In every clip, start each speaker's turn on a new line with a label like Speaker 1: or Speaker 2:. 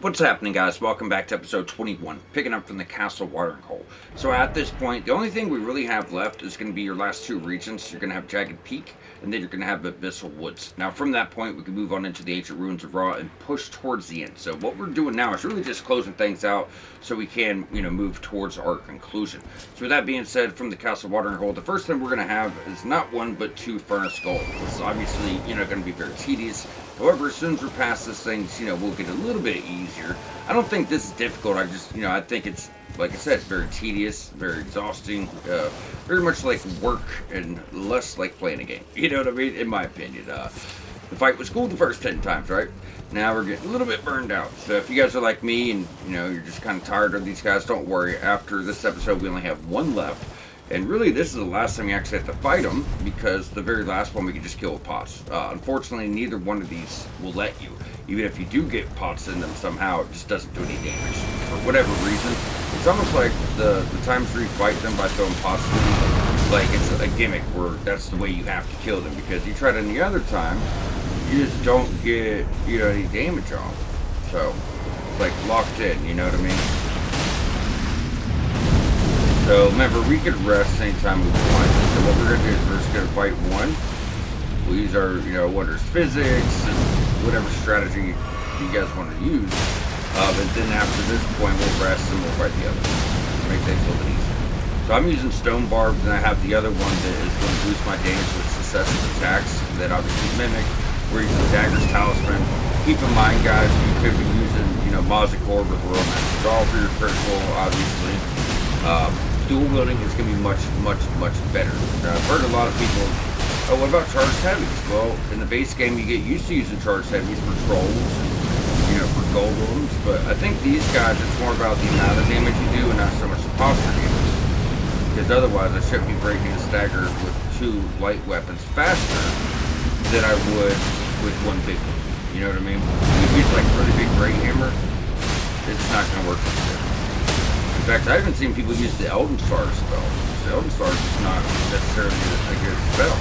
Speaker 1: What's happening, guys? Welcome back to episode 21, picking up from the castle watering hole. So at this point, the only thing we really have left is going to be your last two regions. You're going to have Jagged Peak, and then you're going to have Abyssal Woods. Now, from that point, we can move on into the Ancient Ruins of Ra and push towards the end. So what we're doing now is really just closing things out so we can, move towards our conclusion. So with that being said, from the castle watering hole, the first thing we're going to have is not one but two furnace golems. This is obviously, going to be very tedious. However, as soon as we're past this thing, we'll get a little bit easier. I don't think this is difficult. I think it's, like I said, it's very tedious, very exhausting, very much like work and less like playing a game. You know what I mean? In my opinion. The fight was cool the first 10 times, right? Now we're getting a little bit burned out. So if you guys are like me and, you're just kind of tired of these guys, don't worry. After this episode, we only have one left. And really, this is the last time you actually have to fight them, because the very last one we can just kill with pots. Unfortunately, neither one of these will let you. Even if you do get pots in them somehow, it just doesn't do any damage. For whatever reason, it's almost like the times where you fight them by throwing pots in them, like it's a gimmick where that's the way you have to kill them. Because you try it any other time, you just don't get, any damage on them. So, it's like locked in, you know what I mean? So remember, we could rest anytime we want. So what we're going to do is we're just going to fight one. We'll use our, wonders physics and whatever strategy you guys want to use. And then after this point, we'll rest and we'll fight the other one. Make things a little bit easier. So I'm using Stone Barb, and I have the other one that is going to boost my damage with successive attacks. And then obviously Mimic. We're using Dagger's Talisman. Keep in mind, guys, you could be using, Mozic Orb or Romance. It's all for your critical, obviously. Dual wielding is going to be much, much, much better. I've heard a lot of people, oh, what about charged heavies? Well, in the base game, you get used to using charged heavies for trolls and, for golems, but I think these guys, it's more about the amount of damage you do and not so much the posture damage. Because otherwise, I shouldn't be breaking a stagger with two light weapons faster than I would with one big one. You know what I mean? If you use like a really big great hammer, it's not going to work as good. In fact, I haven't seen people use the Elden Star spell. The Elden Star is not necessarily a good spell.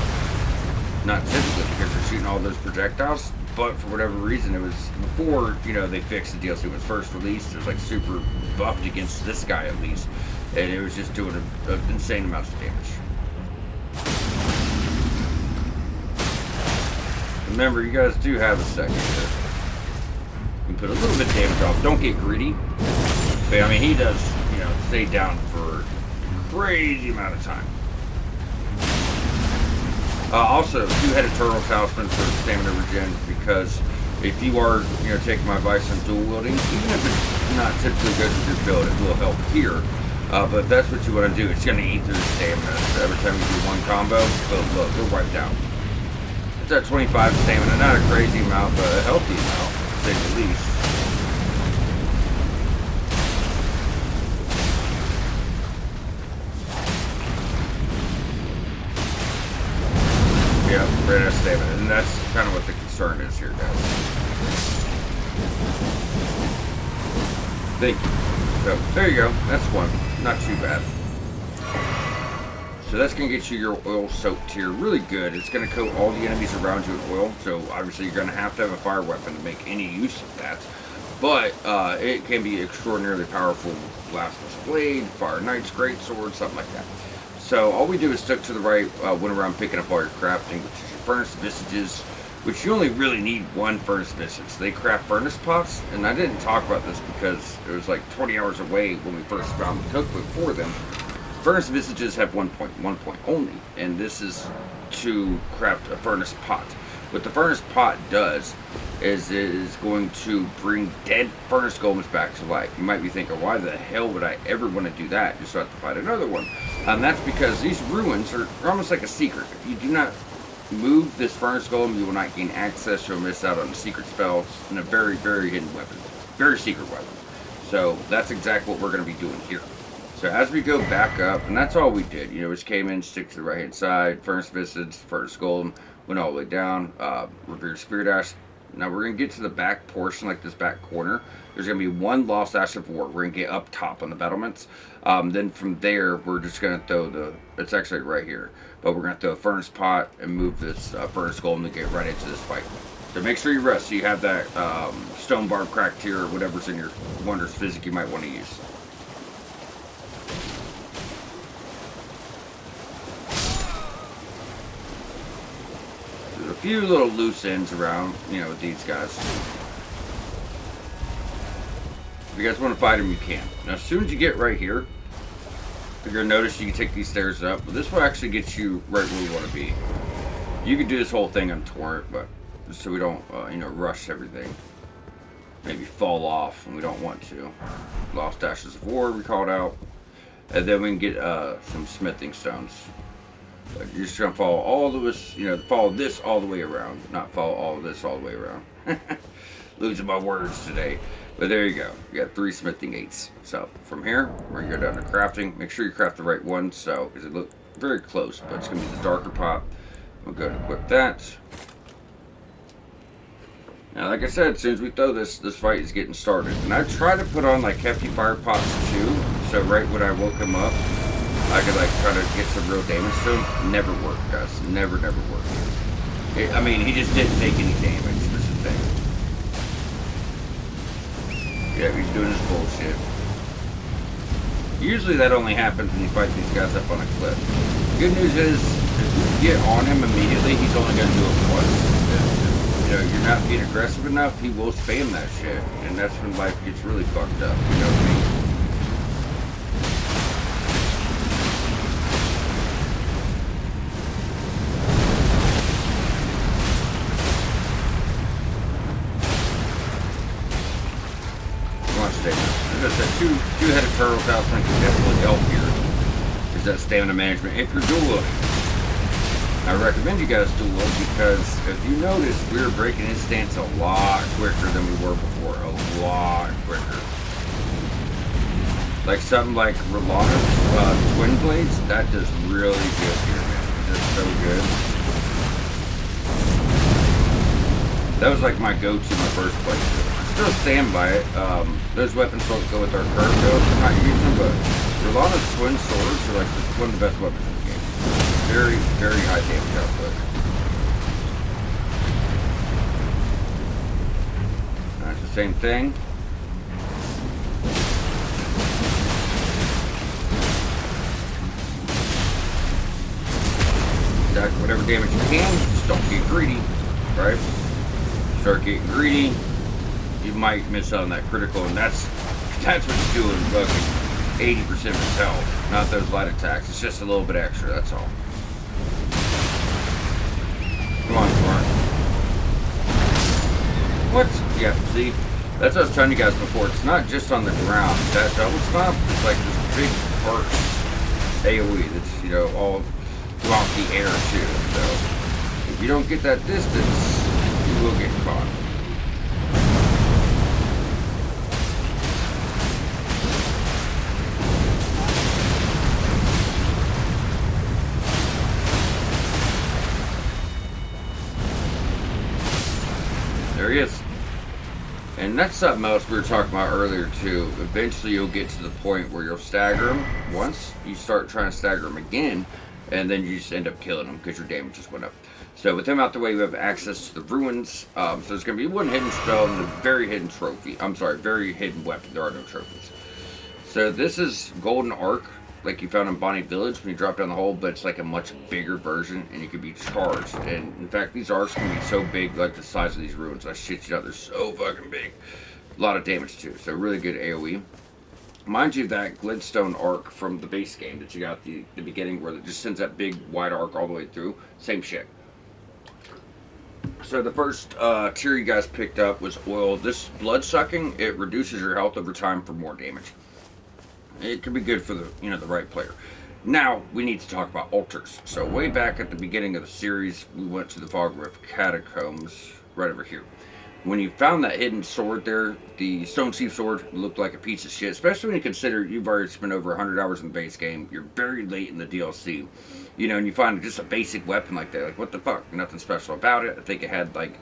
Speaker 1: Not typically, because they're shooting all those projectiles. But for whatever reason, it was before, they fixed the DLC when it was first released. It was like super buffed against this guy at least. And it was just doing an insane amount of damage. Remember, you guys do have a second here. You can put a little bit of damage off. Don't get greedy. But, I mean, he does, stay down for a crazy amount of time. Also, two-headed turtle talisman for stamina regen, because if you are, taking my advice on dual wielding, even if it's not typically good with your build, it will help here. But that's what you want to do. It's going to eat through the stamina. So every time you do one combo, look, we're wiped out. It's at 25 stamina, not a crazy amount, but a healthy amount, to say the least. Yeah, ran out of stamina, and that's kind of what the concern is here, guys. Thank you. So, there you go. That's one. Not too bad. So that's going to get you your oil soaked here really good. It's going to coat all the enemies around you in oil, so obviously you're going to have a fire weapon to make any use of that. But it can be extraordinarily powerful. Blasphemous Blade, Fire Knight's Greatsword, something like that. So all we do is stick to the right when around picking up all your crafting, which is your furnace visages, which you only really need one furnace visage. They craft furnace pots, and I didn't talk about this because it was like 20 hours away when we first found the cookbook for them. Furnace visages have one point only, and this is to craft a furnace pot. What the furnace pot does is it is going to bring dead furnace golems back to life. You might be thinking, why the hell would I ever want to do that? Just so I have to fight another one. That's because these ruins are almost like a secret. If you do not move this furnace golem, you will not gain access. You'll miss out on the secret spells and a very, very hidden weapon. Very secret weapon. So that's exactly what we're going to be doing here. So as we go back up, and that's all we did. We just came in, stick to the right hand side, furnace visage, furnace golem, went all the way down, revered spirit ash. Now we're going to get to the back portion, like this back corner. There's going to be one lost ash of war. We're going to get up top on the battlements. Then from there, we're just going to throw it's actually right here, but we're going to throw a furnace pot and move this furnace golem to get right into this fight. So make sure you rest so you have that stone bar cracked here or whatever's in your Wonders Physic you might want to use. There's a few little loose ends around, you know, with these guys. If you guys want to fight them, you can. Now, as soon as you get right here, you're going to notice you can take these stairs up, but this will actually get you right where you want to be. You could do this whole thing on torrent, but just so we don't, you know, rush everything. Maybe fall off, and we don't want to. Lost Ashes of War, we called out. And then we can get some smithing stones. But you're just going to follow all of this, you know, follow this all the way around. Not follow all of this all the way around. Losing my words today. But there you go. You got 3 smithing 8s. So from here, we're going to go down to crafting. Make sure you craft the right one, so, because it looks very close, but it's going to be the darker pot. We'll go to equip that. Now, like I said, as soon as we throw this fight is getting started. And I try to put on, like, hefty fire pots, too. So right when I woke him up, I could, like, try to get some real damage to him. Never worked, guys. Never worked. I mean, he just didn't take any damage. That's the thing. Yeah, he's doing his bullshit. Usually that only happens when you fight these guys up on a cliff. Good news is, if you get on him immediately, he's only going to do it once. You know, you're not being aggressive enough, he will spam that shit. And that's when life gets really fucked up. You know what I mean? Come on, stamina. As I said, two-headed turtle talisman can definitely help here. Is that stamina management if you're dual loading. I recommend you guys dual load because if you notice, we were breaking his stance a lot quicker than we were before. A lot quicker. Like something like Rolana's Twin Blades, that does really good here, man. It does so good. That was like my go-to in my first playthrough. Still stand by it. Those weapons don't go with our curve build. I'm not using them, but Rolana's Twin Swords are like one of the best weapons in the game. Very, very high damage output. That's the same thing. Stack whatever damage you can, just don't get greedy, right? Start getting greedy, you might miss out on that critical, and that's what's doing fucking 80% of his health. Not those light attacks, it's just a little bit extra, that's all. Come on, Mark. What? Yeah, see? That's what I was telling you guys before. It's not just on the ground. That double stomp is like this big burst AoE that's, you know, all throughout the air, too. So, if you don't get that distance, you will get caught. There he is. And that's something else we were talking about earlier too. Eventually you'll get to the point where you'll stagger him once. You start trying to stagger him again, and then you just end up killing him because your damage just went up. So with him out the way, we have access to the ruins. So there's going to be one hidden spell and a very hidden trophy. I'm sorry, very hidden weapon. There are no trophies. So this is Golden Arc, like you found in Bonnie Village when you drop down the hole, but it's like a much bigger version, and you can be charged. And in fact, these arcs can be so big, like the size of these ruins. I shit you out, they're so fucking big. A lot of damage too, so really good AoE. Mind you, that glintstone arc from the base game that you got at the beginning, where it just sends that big wide arc all the way through, same shit. So the first tier you guys picked up was oil. This blood sucking, it reduces your health over time for more damage. It could be good for the, you know, the right player. Now we need to talk about altars. So way back at the beginning of the series, we went to the Fog Rift catacombs right over here. When you found that hidden sword there, the Stone Chief sword looked like a piece of shit, especially when you consider you've already spent over 100 hours in the base game. You're very late in the DLC, you know, and you find just a basic weapon like that. Like, what the fuck? Nothing special about it. I think it had like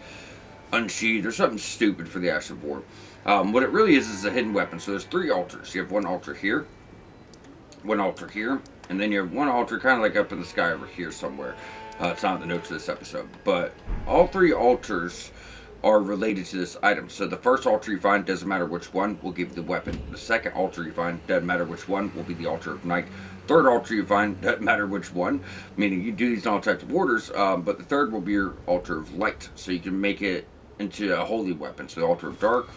Speaker 1: unsheathed or something stupid for the Ash of War. What it really is a hidden weapon. So there's 3 altars. You have one altar here, one altar here, and then you have one altar kind of like up in the sky over here somewhere. It's not in the notes of this episode, but all 3 altars are related to this item. So the first altar you find, doesn't matter which one, will give you the weapon. The second altar you find, doesn't matter which one, will be the altar of night. Third altar you find, doesn't matter which one, meaning you do these in all types of orders, but the third will be your altar of light. So you can make it into a holy weapon. So the altar of dark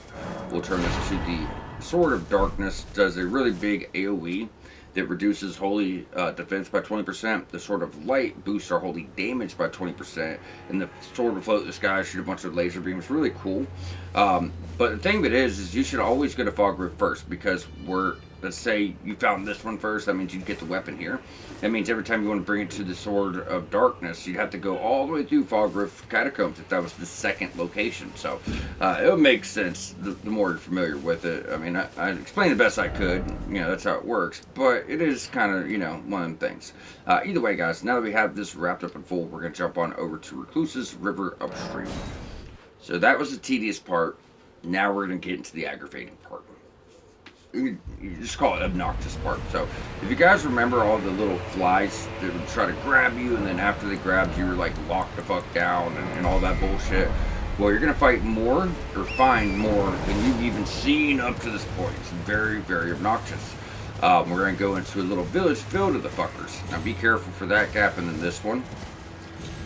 Speaker 1: will turn this to the sword of darkness, does a really big AoE that reduces holy defense by 20%. The sword of light boosts our holy damage by 20%. And the sword will float in the sky, shoot a bunch of laser beams. Really cool. But the thing that is you should always go to Fog Rift first, because let's say you found this one first, that means you get the weapon here. That means every time you want to bring it to the Sword of Darkness, you'd have to go all the way through Fog Rift Catacombs if that was the second location. So it would make sense the more you're familiar with it. I mean, I explained the best I could. That's how it works. But it is kind of, one of them things. Either way, guys, now that we have this wrapped up in full, we're going to jump on over to Recluse's River upstream. So that was the tedious part. Now we're going to get into the aggravating part. You just call it obnoxious part. So if you guys remember all the little flies that would try to grab you, and then after they grabbed you, you're like locked the fuck down and all that bullshit. Well, you're gonna fight more or find more than you've even seen up to this point. It's very, very obnoxious. We're gonna go into a little village filled with the fuckers. Now be careful for that gap, and then this one.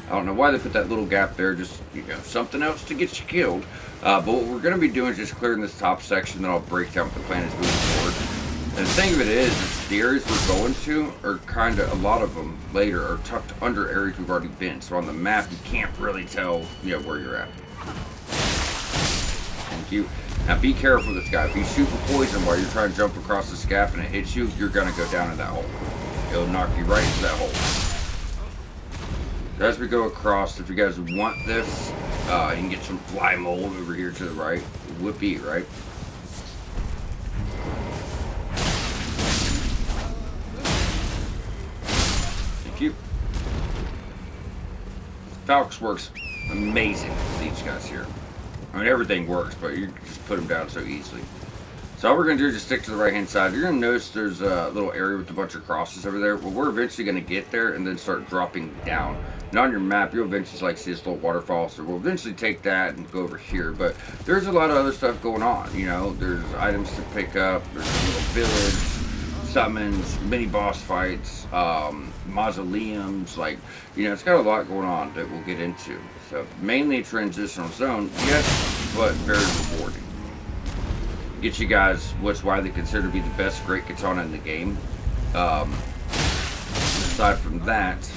Speaker 1: I don't know why they put that little gap there, just, something else to get you killed. But what we're going to be doing is just clearing this top section, then I'll break down what the plan is moving forward. And the thing of it is the areas we're going to are kind of, a lot of them later, are tucked under areas we've already been. So on the map, you can't really tell, where you're at. Thank you. Now be careful with this guy. If you shoot for poison while you're trying to jump across this gap and it hits you, you're going to go down in that hole. It'll knock you right into that hole. As we go across, if you guys want this, you can get some fly mold over here to the right. Whoopee, right? Thank you. Falx works amazing with these guys here. I mean, everything works, but you just put them down so easily. So all we're going to do is just stick to the right-hand side. You're going to notice there's a little area with a bunch of crosses over there. Well, we're eventually going to get there and then start dropping down. And on your map, you'll eventually see this little waterfall. So we'll eventually take that and go over here. But there's a lot of other stuff going on. There's items to pick up. There's a little village, summons, mini-boss fights, mausoleums. It's got a lot going on that we'll get into. So mainly a transitional zone, yes, but very rewarding. Get you guys what's widely considered to be the best great katana in the game. Aside from that,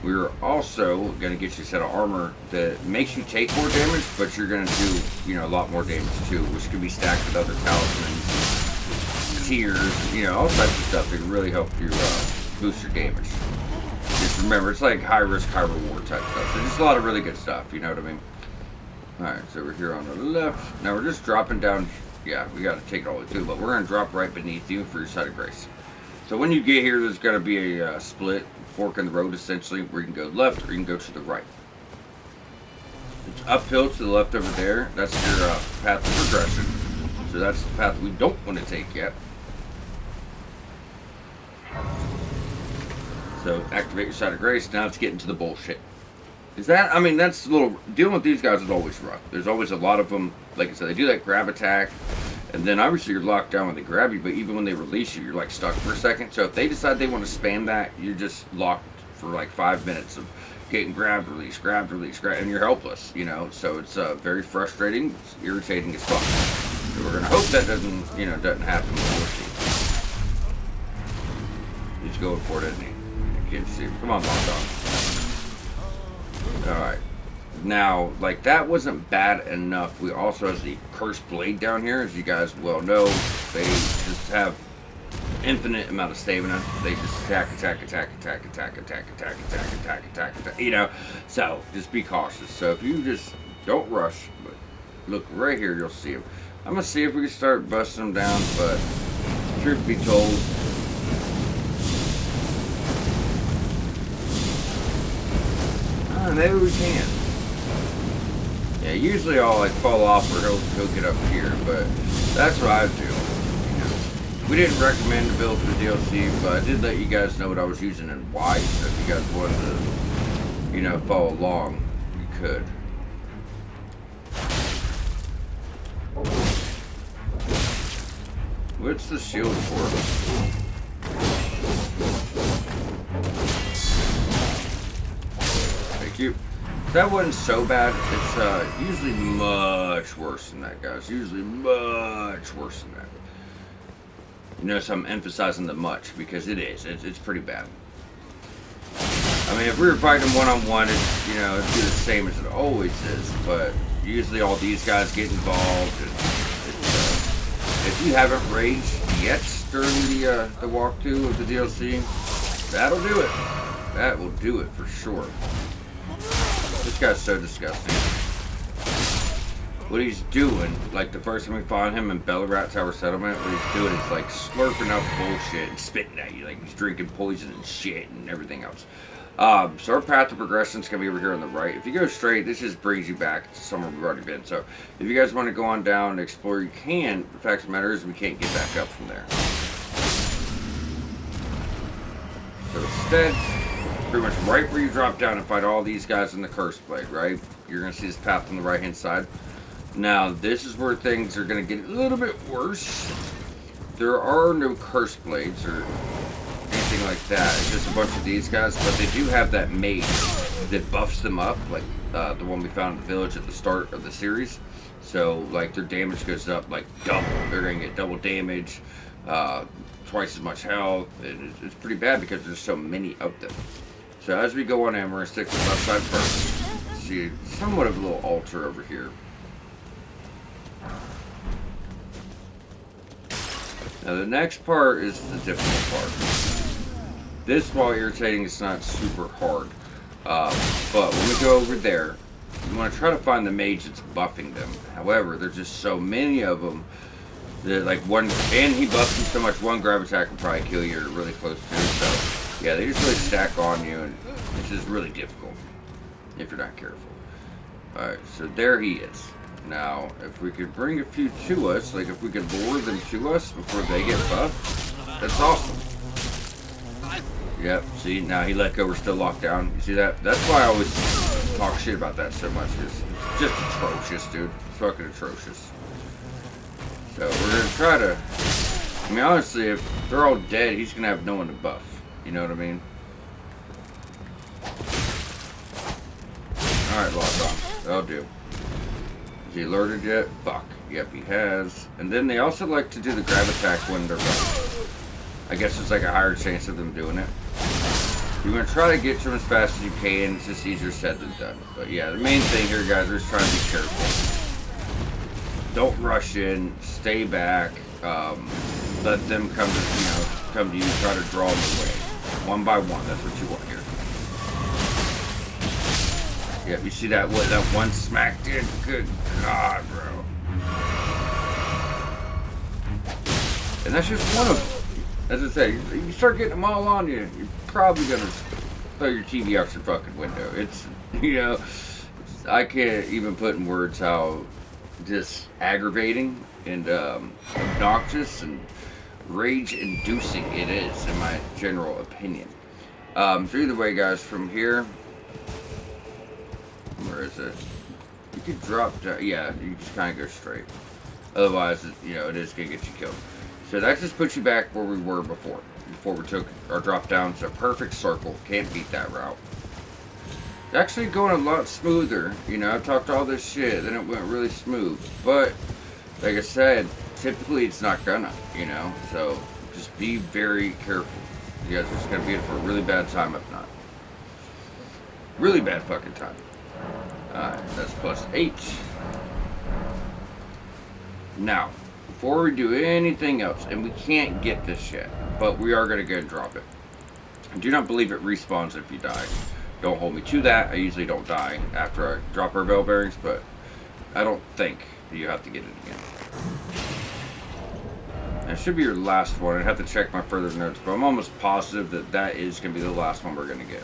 Speaker 1: we're also going to get you a set of armor that makes you take more damage, but you're going to do, a lot more damage too, which can be stacked with other talismans, tears, all types of stuff that can really help you boost your damage. Just remember, it's like high risk, high reward type stuff. So just a lot of really good stuff, you know what I mean? Alright, so we're here on the left. Now we're just dropping down. Yeah, we got to take it all the way through, but we're going to drop right beneath you for your side of grace. So when you get here, there's going to be a split, fork in the road essentially, where you can go left or you can go to the right. It's uphill to the left over there. That's your path of progression. So that's the path we don't want to take yet. So activate your side of grace. Now let's get into the bullshit. That's a little, dealing with these guys is always rough. There's always a lot of them. Like I said, they do that grab attack, and then obviously you're locked down when they grab you, but even when they release you, you're like stuck for a second. So if they decide they want to spam that, you're just locked for like 5 minutes of getting grabbed, release, grabbed, release, grabbed, and you're helpless, So it's very frustrating, it's irritating as fuck. So we're gonna hope that doesn't happen with Horsey. He's going for it, isn't he? I can't see him. Come on, Long Dog. Alright. Now, that wasn't bad enough. We also have the Cursed Blade down here. As you guys well know, they just have infinite amount of stamina. They just attack. So, just be cautious. So, if you just don't rush, but look right here, you'll see them. I'm going to see if we can start busting them down, but truth be told, maybe we can. Yeah, usually I'll fall off or he'll get up here, but that's what I do. We didn't recommend the build for the DLC, but I did let you guys know what I was using and why. So if you guys wanted to, follow along, you could. What's the shield for? Thank you. That wasn't so bad. It's usually much worse than that, guys. Usually much worse than that. You notice I'm emphasizing the much because it is. It's pretty bad. I mean, if we were fighting one-on-one, it'd be the same as it always is. But usually all these guys get involved. And if you haven't raged yet during the walkthrough of the DLC, that'll do it. That will do it for sure. This guy's so disgusting. What he's doing, like the first time we found him in Bellarat Tower Settlement, what he's doing is like slurping up bullshit and spitting at you, like he's drinking poison and shit and everything else. So our path to progression is going to be over here on the right. If you go straight, this just brings you back to somewhere we've already been. So if you guys want to go on down and explore, you can. The fact of the matter is we can't get back up from there. So instead, pretty much right where you drop down and fight all these guys in the Curse Blade, right? You're going to see this path on the right-hand side. Now, this is where things are going to get a little bit worse. There are no Curse Blades or anything like that. It's just a bunch of these guys, but they do have that mage that buffs them up, like the one we found in the village at the start of the series. So, like, their damage goes up, like, double. They're going to get double damage, twice as much health. It's pretty bad because there's so many of them. So, as we go on in, we're going to stick to the left side first. See, somewhat of a little altar over here. Now, the next part is the difficult part. This, while irritating, is not super hard. But when we go over there, you want to try to find the mage that's buffing them. However, there's just so many of them that, like, and he buffs them so much, one grab attack can probably kill you or really close to. So, yeah, they just really stack on you, and it's just really difficult if you're not careful. Alright, so there he is. Now, if we could bring a few to us, like if we could lure them to us before they get buffed, that's awesome. Yep, see, now he let go, we're still locked down. You see that? That's why I always talk shit about that so much. It's just atrocious, dude. It's fucking atrocious. So, we're going to try to... I mean, honestly, if they're all dead, he's going to have no one to buff. You know what I mean? Alright, lock on. That'll do. Is he alerted yet? Fuck. Yep, he has. And then they also like to do the grab attack when they're buffed. I guess it's like a higher chance of them doing it. You're going to try to get to them as fast as you can. It's just easier said than done. But yeah, the main thing here, guys, is trying to be careful. Don't rush in. Stay back. Let them come to you. Try to draw them away. One by one. That's what you want here. Yep, you see that what that one smack did? Good God, bro. And that's just one of them. As I say, you start getting them all on you, you're probably gonna throw your TV out your fucking window. It's, I can't even put in words how just aggravating and obnoxious and rage-inducing it is, in my general opinion. So either way, guys, from here. Where is it? You could drop down. Yeah, you just kind of go straight. Otherwise, it is going to get you killed. So that just puts you back where we were before. Before we took our drop down. It's a perfect circle. Can't beat that route. It's actually going a lot smoother. I've talked all this shit. Then it went really smooth. But, like I said, typically it's not gonna. So just be very careful. You guys are just going to be in for a really bad time if not. Really bad fucking time. Alright, that's +8. Now, before we do anything else, and we can't get this yet, but we are going to go and drop it. I do not believe it respawns if you die. Don't hold me to that. I usually don't die after I drop our bell bearings, but I don't think that you have to get it again. And it should be your last one. I'd have to check my further notes, but I'm almost positive that that is going to be the last one we're going to get.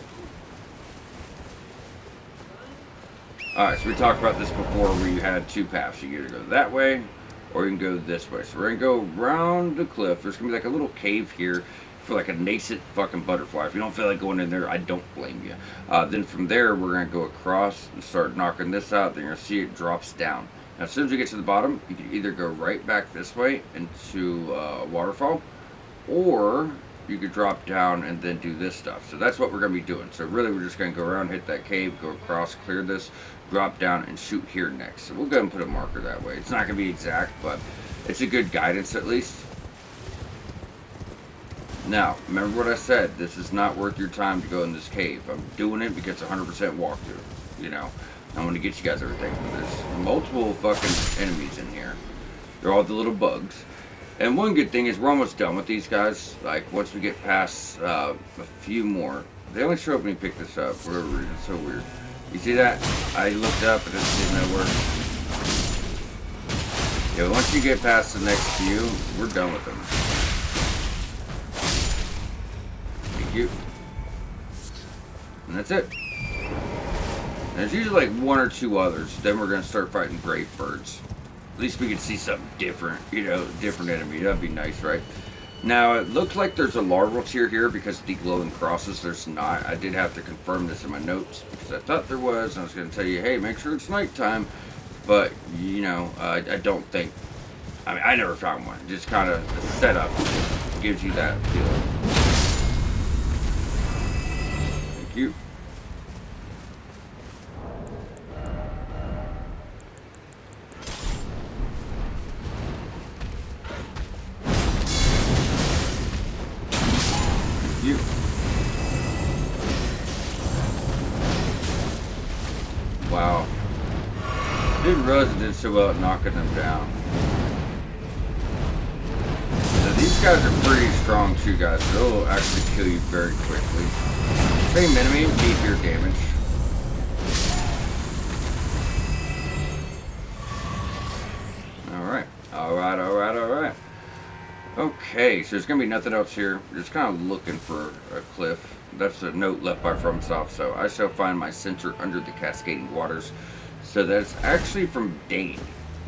Speaker 1: Alright, so we talked about this before where you had two paths. You can either go that way or you can go this way. So we're going to go around the cliff. There's going to be like a little cave here for like a nascent fucking butterfly. If you don't feel like going in there, I don't blame you. Then from there, we're going to go across and start knocking this out. Then you're going to see it drops down. Now, as soon as you get to the bottom, you can either go right back this way into waterfall, or you could drop down and then do this stuff. So that's what we're going to be doing. So really, we're just going to go around, hit that cave, go across, clear this, drop down, and shoot here next. So we'll go and put a marker that way. It's not going to be exact, but it's a good guidance at least. Now, remember what I said. This is not worth your time to go in this cave. I'm doing it because it's 100% walkthrough. You know, I want to get you guys everything. But there's multiple fucking enemies in here. They're all the little bugs. And one good thing is we're almost done with these guys. Like, once we get past a few more. They only show up when you pick this up. For whatever reason. It's so weird. You see that? I looked up and it didn't know where. Yeah, once you get past the next few, we're done with them. Thank you. And that's it. And there's usually like one or two others. Then we're going to start fighting brave birds. At least we can see something different, you know, different enemy. That'd be nice, right? Now, it looks like there's a larval tier here because of the glowing crosses. There's not. I did have to confirm this in my notes because I thought there was. I was going to tell you, hey, make sure it's nighttime. But, you know, I don't think. I mean, I never found one. Just kind of the setup gives you that feeling. Thank you. You. Wow. Didn't realize it did so well at knocking them down. So these guys are pretty strong too, guys. They'll actually kill you very quickly. Same enemy, beefier damage. Alright. Alright, alright, alright. Okay, so there's going to be nothing else here. We're just kind of looking for a cliff. That's a note left by FromSoft. So I shall find my center under the cascading waters. So that's actually from Dane.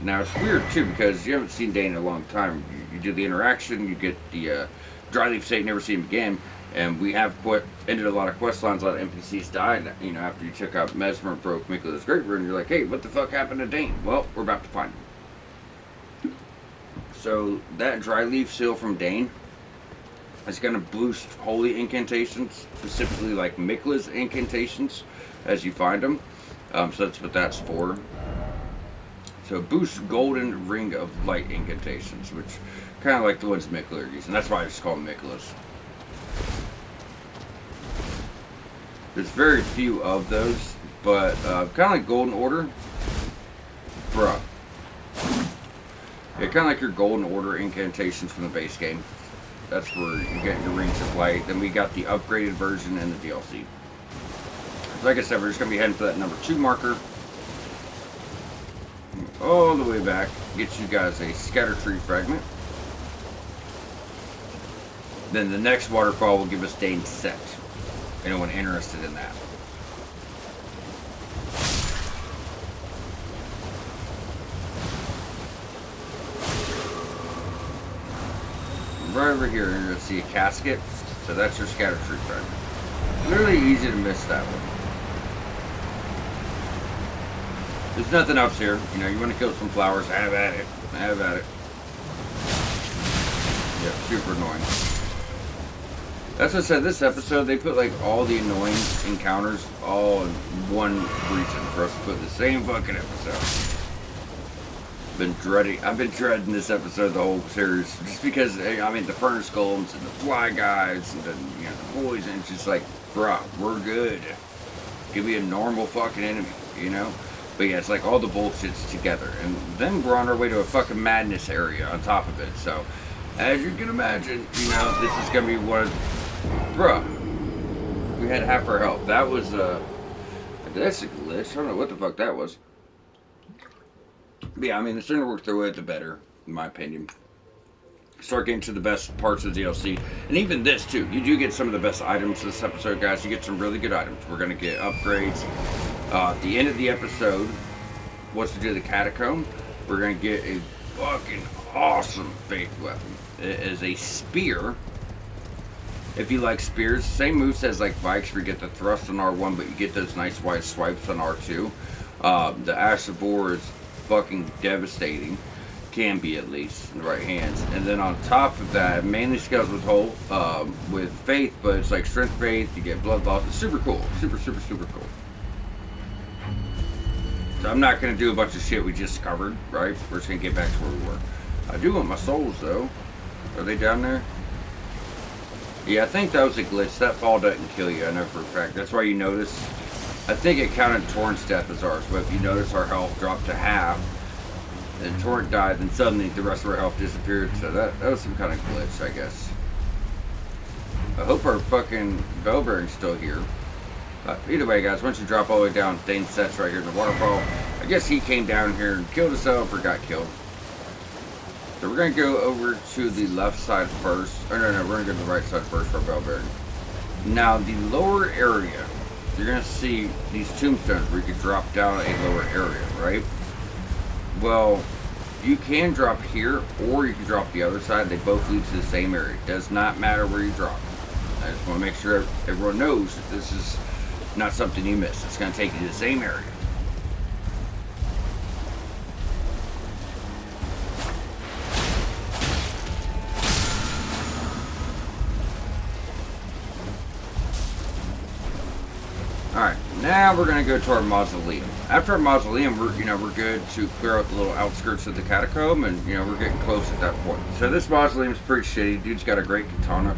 Speaker 1: Now it's weird too because you haven't seen Dane in a long time. You do the interaction, you get the dry leaf state, never see him again. And we have ended a lot of quest lines, a lot of NPCs died. You know, after you took out Mesmer, broke Mikula's Great Rune, you're like, hey, what the fuck happened to Dane? Well, we're about to find him. So that dry leaf seal from Dane is going to boost holy incantations, specifically like Mikula's incantations as you find them. So that's what that's for. So it boosts golden ring of light incantations, which kind of like the ones Mikula are using. That's why I just call them Mikula's. There's very few of those, but kind of like Golden Order. Bruh. Yeah, kind of like your Golden Order incantations from the base game. That's where you get your Rings of Light. Then we got the upgraded version and the DLC. Like I said, we're just going to be heading for that number 2 marker. All the way back. Get you guys a scatter tree fragment. Then the next waterfall will give us Dane's set. Anyone interested in that? Right over here, you're going to see a casket. So that's your scatter tree fragment. Really easy to miss that one. There's nothing else here. You know, you want to kill some flowers, have at it. Have at it. Yeah, super annoying. That's what I said, this episode, they put like all the annoying encounters all in one region for us to put the same fucking episode. I've been dreading this episode the whole series. Just because, I mean, the furnace golems and the fly guys and the, you know, the poison, it's just like, bruh, we're good. Give me a normal fucking enemy, you know? But yeah, it's like all the bullshit's together. And then we're on our way to a fucking madness area on top of it. So, as you can imagine, you know, this is going to be one of... Bruh. We had half our health. That was, that's a glitch. I don't know what the fuck that was. But yeah, I mean, the sooner we work through it, the better, in my opinion. Start getting to the best parts of the DLC. And even this, too. You do get some of the best items this episode, guys. You get some really good items. We're going to get upgrades. At the end of the episode, once we do the catacomb, we're going to get a fucking awesome faith weapon. It is a spear. If you like spears, same moves as like bikes, where you get the thrust on R1, but you get those nice wide swipes on R2. The Ash of Boar is fucking devastating. Can be, at least in the right hands. And then on top of that, mainly scales with faith, but it's like strength, faith. You get blood loss. It's super cool. Super cool. So I'm not gonna do a bunch of shit we just covered, right? We're just gonna get back to where we were. I do want my souls though. Are they down there? Yeah, I think that was a glitch. That fall doesn't kill you, I know for a fact. That's why you notice. I think it counted Torrent's death as ours, but if you notice our health dropped to half, and Torrent died, then suddenly the rest of our health disappeared. So that was some kind of glitch, I guess. I hope our fucking bell bearing's still here. Either way, guys, once you drop all the way down, Dane sets right here in the waterfall. I guess he came down here and killed himself or got killed. So we're going to go over to the left side first. Oh, no, we're going to go to the right side first for our bell bearing. Now, the lower area, you're going to see these tombstones where you can drop down a lower area, right? Well, you can drop here or you can drop the other side. They both lead to the same area. It does not matter where you drop. I just want to make sure everyone knows that this is not something you miss. It's going to take you to the same area. Alright, now we're going to go to our mausoleum. After our mausoleum, we're good to clear out the little outskirts of the catacomb, and, we're getting close at that point. So this mausoleum is pretty shitty. Dude's got a great katana.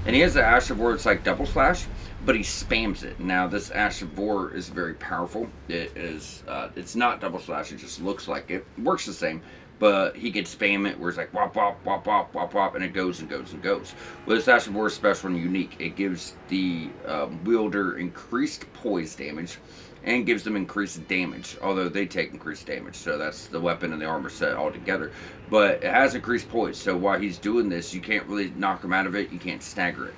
Speaker 1: And he has an Ash of War that's like double slash, but he spams it. Now, this Ash of War is very powerful. It's not double slash, it just looks like it. Works the same, but he can spam it where it's like wop, wop, wop, wop, wop, wop, and it goes and goes and goes. Well, this Ash of War is special and unique. It gives the wielder increased poise damage and gives them increased damage, although they take increased damage, so that's the weapon and the armor set all together. But it has increased poise, so while he's doing this, you can't really knock him out of it, you can't stagger it.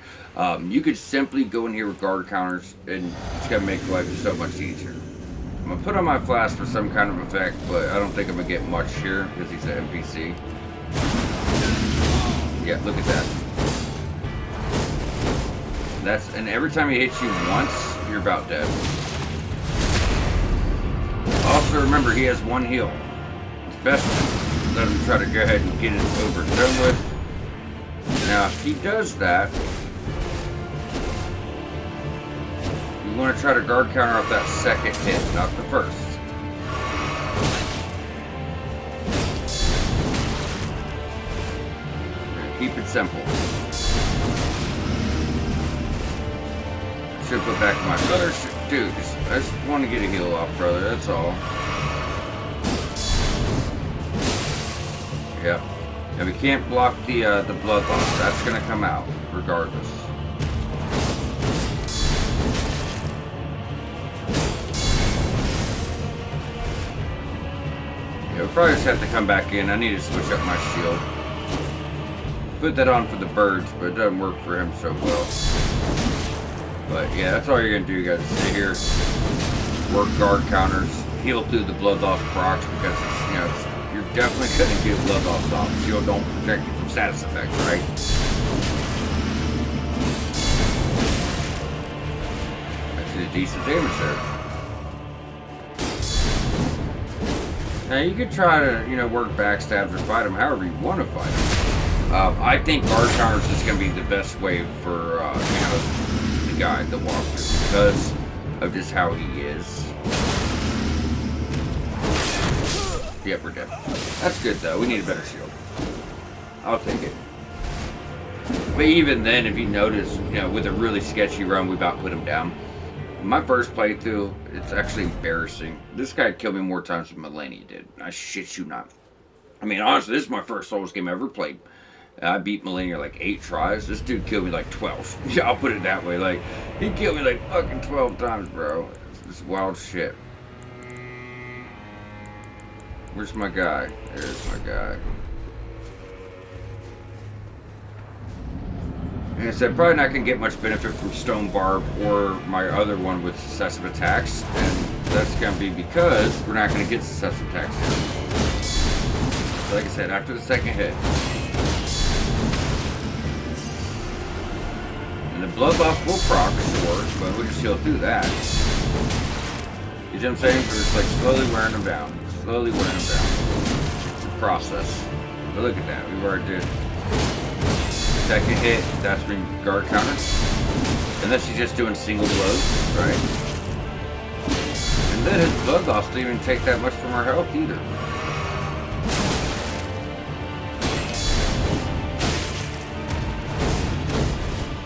Speaker 1: You could simply go in here with guard counters, and it's going to make life so much easier. I'm going to put on my flask for some kind of effect, but I don't think I'm going to get much here, because he's an NPC. Yeah, look at that. And every time he hits you once, you're about dead. Also, remember, he has one heal. It's best to let him try to go ahead and get it over and done with. Now, if he does that, you want to try to guard counter off that second hit, not the first. Keep it simple. Should put back my brother. Dude, I just want to get a heal off, brother. That's all. Yep. And we can't block the blood loss. That's gonna come out regardless. Yeah, we'll probably just have to come back in. I need to switch up my shield. Put that on for the birds, but it doesn't work for him so well. But yeah, that's all you're gonna do, guys. Sit here, work guard counters, heal through the blood loss procs, because it's, you're definitely gonna get blood loss off. Shield don't protect you from status effects, right? Actually, a decent damage there. Now you could try to, work backstabs or fight him however you want to fight him. I think guard counters is gonna be the best way for guy to walk through because of just how he is. Yep, we're dead. That's good though. We need a better shield. I'll take it. But even then, if you notice, with a really sketchy run, we about put him down. My first playthrough, it's actually embarrassing. This guy killed me more times than Melania did. I shit you not. I mean, honestly, this is my first Souls game I ever played. I beat Melania like 8 tries. This dude killed me like 12. Yeah, I'll put it that way. Like, he killed me like fucking 12 times, bro. It's wild shit. Where's my guy? There's my guy. And I said, probably not going to get much benefit from Stone Barb or my other one with successive attacks. And that's going to be because we're not going to get successive attacks here. Like I said, after the second hit. And the blood loss will proc, sure, but we'll just heal through that. You know what I'm saying? We're just like slowly wearing them down. slowly wearing them down. It's a process. But look at that. We've already did second hit. That's when guard counter. Unless she's just doing single blows, right? And then his blood loss didn't even take that much from her health either.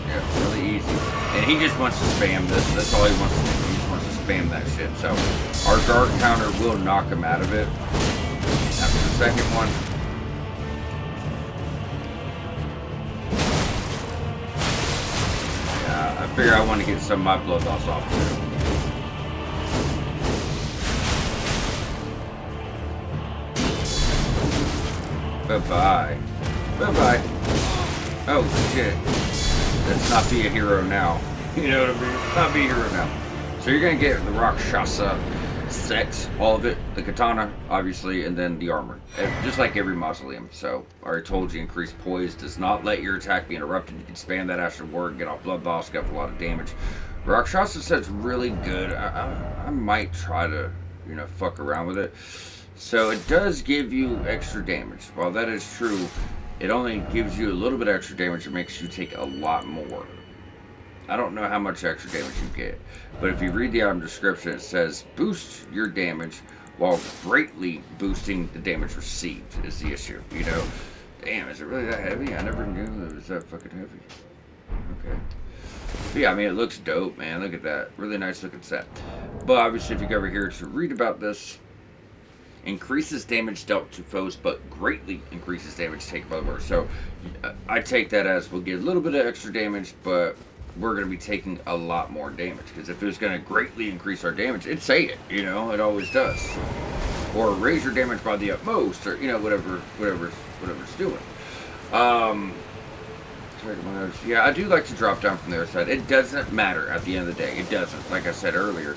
Speaker 1: Yeah, really easy. And he just wants to spam this. That's all he wants to do. He just wants to spam that shit. So our guard counter will knock him out of it. After the second one. Yeah, I figure I want to get some of my blood loss off too. Bye-bye. Bye-bye. Oh, shit. Let's not be a hero now. You know what I mean? Not be a hero now. So you're going to get the Rakshasa set, all of it. The katana, obviously, and then the armor. Just like every mausoleum. So, I already told you, increased poise does not let your attack be interrupted. You can spam that after work, get off blood loss, get off a lot of damage. Rakshasa set's really good. I might try to, you know, fuck around with it. So it does give you extra damage. While that is true, it only gives you a little bit extra damage. It makes you take a lot more. I don't know how much extra damage you get, but if you read the item description, it says boost your damage while greatly boosting the damage received is the issue. You know, damn, is it really that heavy? I never knew it was that fucking heavy. Okay. But yeah, I mean, it looks dope, man. Look at that. Really nice looking set. But obviously, if you go over here to read about this, increases damage dealt to foes, but greatly increases damage taken by the warrior. So I take that as we'll get a little bit of extra damage, but we're going to be taking a lot more damage. Because if it was going to greatly increase our damage, it'd say it, you know, it always does. Or raise your damage by the utmost, or, you know, whatever's doing. Yeah, I do like to drop down from the other side. It doesn't matter at the end of the day. It doesn't. Like I said earlier,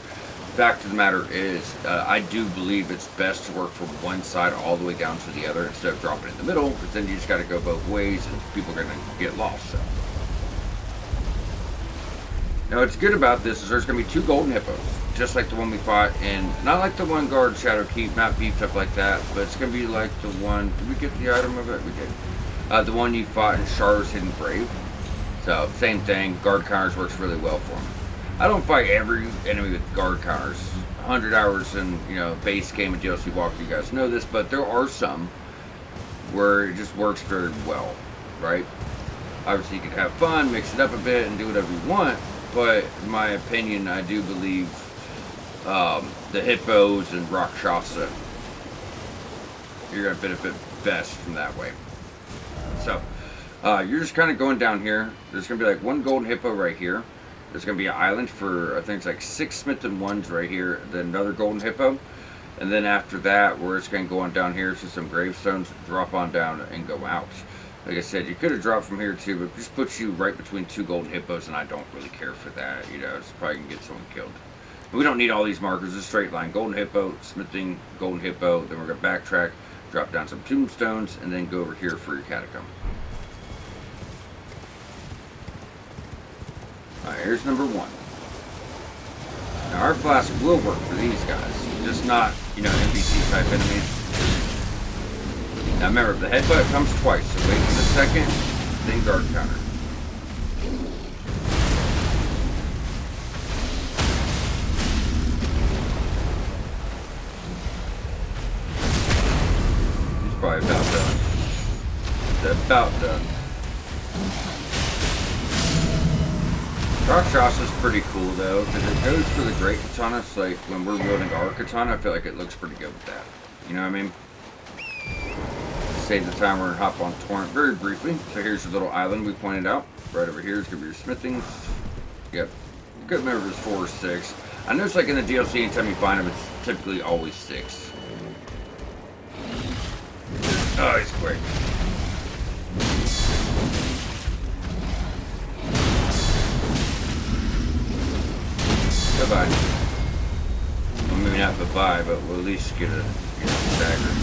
Speaker 1: fact of the matter is, I do believe it's best to work from one side all the way down to the other instead of dropping in the middle, because then you just got to go both ways and people are going to get lost. So. Now, what's good about this is there's going to be 2 golden hippos, just like the one we fought in, not like the one guard Shadow Keep, not beefed up like that, but it's going to be like the one, did we get the item of it? We did. The one you fought in Char's Hidden Grave. So, same thing, guard counters works really well for them. I don't fight every enemy with guard counters. 100 hours in, you know, base game and DLC walk, you guys know this, but there are some where it just works very well, right? Obviously, you can have fun, mix it up a bit, and do whatever you want, but in my opinion, I do believe the hippos and Rakshasa, you're going to benefit best from that way. So, you're just kind of going down here. There's going to be like 1 golden hippo right here. There's going to be an island for, I think it's like 6 Smith and 1s right here, then another golden hippo. And then after that, where it's going to go on down here, so some gravestones, drop on down and go out. Like I said, you could have dropped from here too, but it just puts you right between 2 golden hippos, and I don't really care for that. You know, it's probably going to get someone killed. But we don't need all these markers. It's a straight line. Golden hippo, smithing, golden hippo. Then we're going to backtrack, drop down some tombstones, and then go over here for your catacomb. Alright, here's number 1. Now, our flask will work for these guys, just not, you know, NPC type enemies. Now, remember, the headbutt comes twice, so wait for the second, then guard counter. He's probably about done. He's about done. Rakshasa is pretty cool though, because it goes for the great katana, so like when we're wielding our katana, I feel like it looks pretty good with that. You know what I mean? Save the time, we're going to hop on Torrent very briefly. So here's the little island we pointed out. Right over here is going to be your smithings. Yep. You could remember it's 4 or 6. I noticed like in the DLC, anytime you find them, it's typically always 6. Oh, he's quick. Bye-bye. Well, maybe not bye-bye, but we'll at least get a stagger.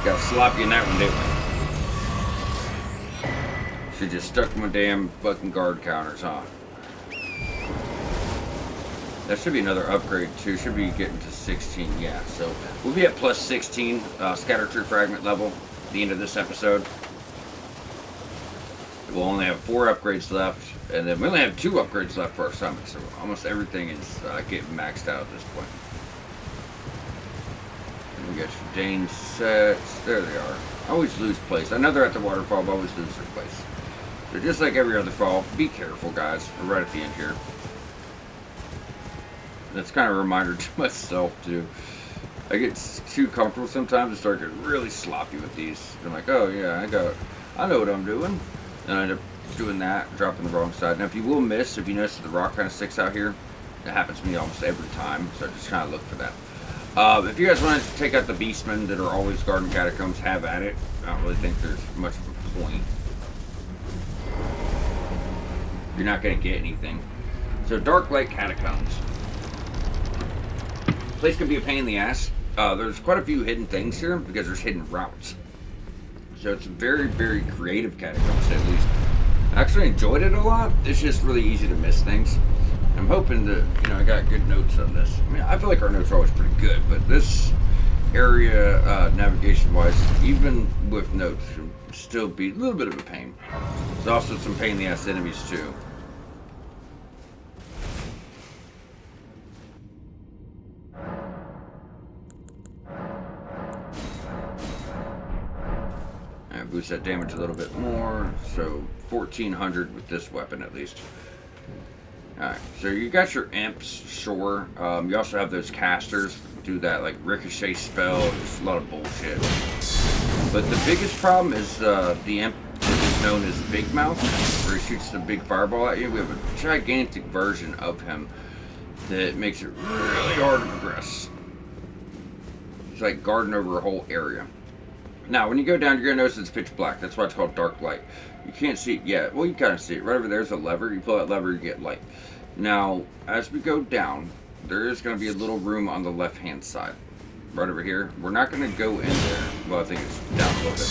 Speaker 1: Got sloppy in that one, didn't we? Should just stuck my damn fucking guard counters, huh? That should be another upgrade too. Should be getting to 16, yeah. So we'll be at plus 16 scatter tree fragment level at the end of this episode. We'll only have 4 upgrades left, and then we only have 2 upgrades left for our summit. So almost everything is getting maxed out at this point. And we got your Dane sets. There they are. I always lose place. I know they're at the waterfall, but I always lose their place. So just like every other fall, be careful, guys. We're right at the end here. That's kind of a reminder to myself too. I get too comfortable sometimes and start getting really sloppy with these. I'm like, oh yeah, I know what I'm doing, and I end up doing that, dropping the wrong side. Now, if you will miss, if you notice the rock kind of sticks out here, it happens to me almost every time. So just kind of look for that. If you guys want to take out the beastmen that are always guarding catacombs, have at it. I don't really think there's much of a point. You're not going to get anything. So darklight catacombs. Place can be a pain in the ass. There's quite a few hidden things here because there's hidden routes. So it's a very, very creative catacombs, at least. I actually enjoyed it a lot. It's just really easy to miss things. I'm hoping that, I got good notes on this. I mean, I feel like our notes are always pretty good, but this area, navigation-wise, even with notes, should still be a little bit of a pain. There's also some pain in the ass enemies, too. Boost that damage a little bit more, so 1400 with this weapon at least. Alright, so you got your imps, sure. You also have those casters, do that like ricochet spell, just a lot of bullshit. But the biggest problem is the imp that is known as Big Mouth, where he shoots the big fireball at you. We have a gigantic version of him that makes it really hard to progress. It's like guarding over a whole area. Now, when you go down, you're going to notice it's pitch black. That's why it's called dark light. You can't see it yet. Well, you kind of see it. Right over there's a lever. You pull that lever, you get light. Now, as we go down, there is going to be a little room on the left-hand side. Right over here. We're not going to go in there. Well, I think it's down a little bit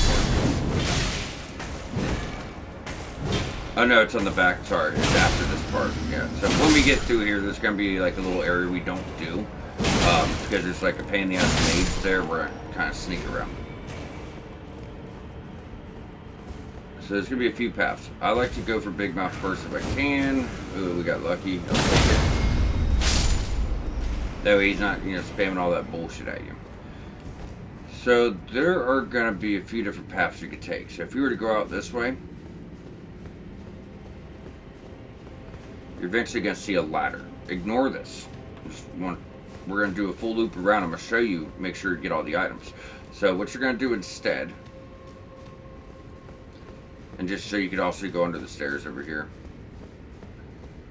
Speaker 1: more. Oh, no, it's on the back. Sorry, it's after this part. Yeah, so when we get through here, there's going to be like a little area we don't do. Because there's like a pain in the ass mage there. We're going to kind of sneak around. So there's going to be a few paths. I like to go for Big Mouth first if I can. Ooh, we got lucky. I'll take it. That way he's not, spamming all that bullshit at you. So there are going to be a few different paths you could take. So if you were to go out this way, you're eventually going to see a ladder. Ignore this. We're going to do a full loop around. I'm going to show you, make sure you get all the items. So what you're going to do instead, and just so you could also go under the stairs over here.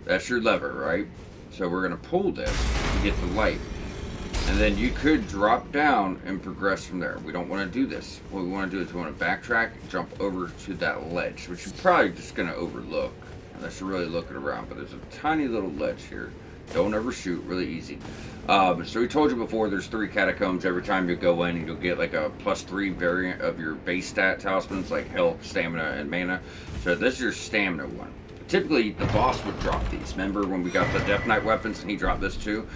Speaker 1: That's your lever, right? So we're going to pull this to get the light. And then you could drop down and progress from there. We don't want to do this. What we want to do is we want to backtrack, jump over to that ledge, which you're probably just going to overlook unless you're really looking around. But there's a tiny little ledge here. Don't overshoot, really easy. So we told you before, there's 3 catacombs. Every time you go in, you'll get like a +3 variant of your base stat talismans, like health, stamina, and mana. So this is your stamina one. Typically, the boss would drop these. Remember when we got the Death Knight weapons and he dropped this too?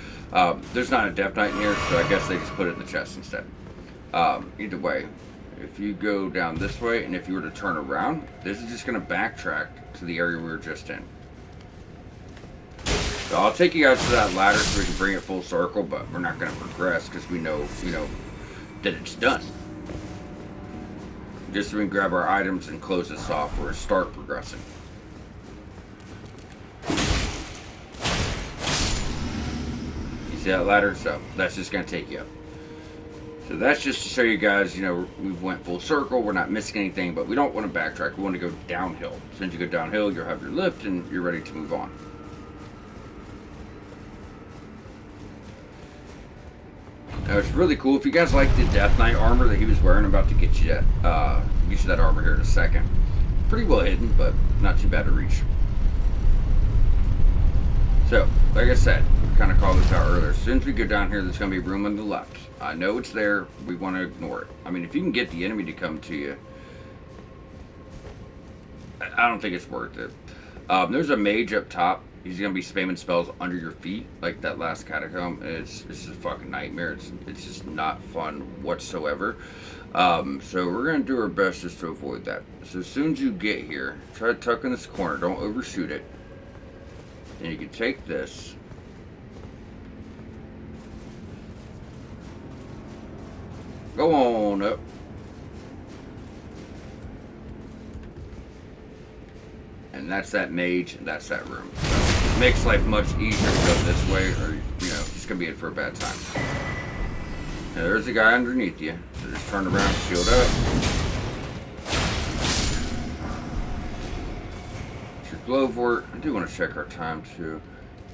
Speaker 1: There's not a Death Knight in here, so I guess they just put it in the chest instead. Either way, if you go down this way, and if you were to turn around, this is just going to backtrack to the area we were just in. So I'll take you guys to that ladder so we can bring it full circle, but we're not going to progress because we know, that it's done. Just so we can grab our items and close this off or start progressing. You see that ladder? So that's just going to take you up. So that's just to show you guys, we went full circle. We're not missing anything, but we don't want to backtrack. We want to go downhill. Since you go downhill, you'll have your lift and you're ready to move on. Now it's really cool. If you guys like the Death Knight armor that he was wearing, I'm about to get you that armor here in a second. Pretty well hidden, but not too bad to reach. So, like I said, we kind of called this out earlier. As soon as we go down here, there's going to be room on the left. I know it's there. We want to ignore it. I mean, if you can get the enemy to come to you, I don't think it's worth it. There's a mage up top. He's gonna be spamming spells under your feet, like that last catacomb. It's just a fucking nightmare. It's just not fun whatsoever. So we're gonna do our best just to avoid that. So as soon as you get here, try to tuck in this corner. Don't overshoot it. And you can take this. Go on up. And that's that mage, and that's that room. So it makes life much easier to go this way, or, you know, it's going to be in for a bad time. Now, there's a guy underneath you. So just turn around, shield up. It's your glowvort. I do want to check our time, too.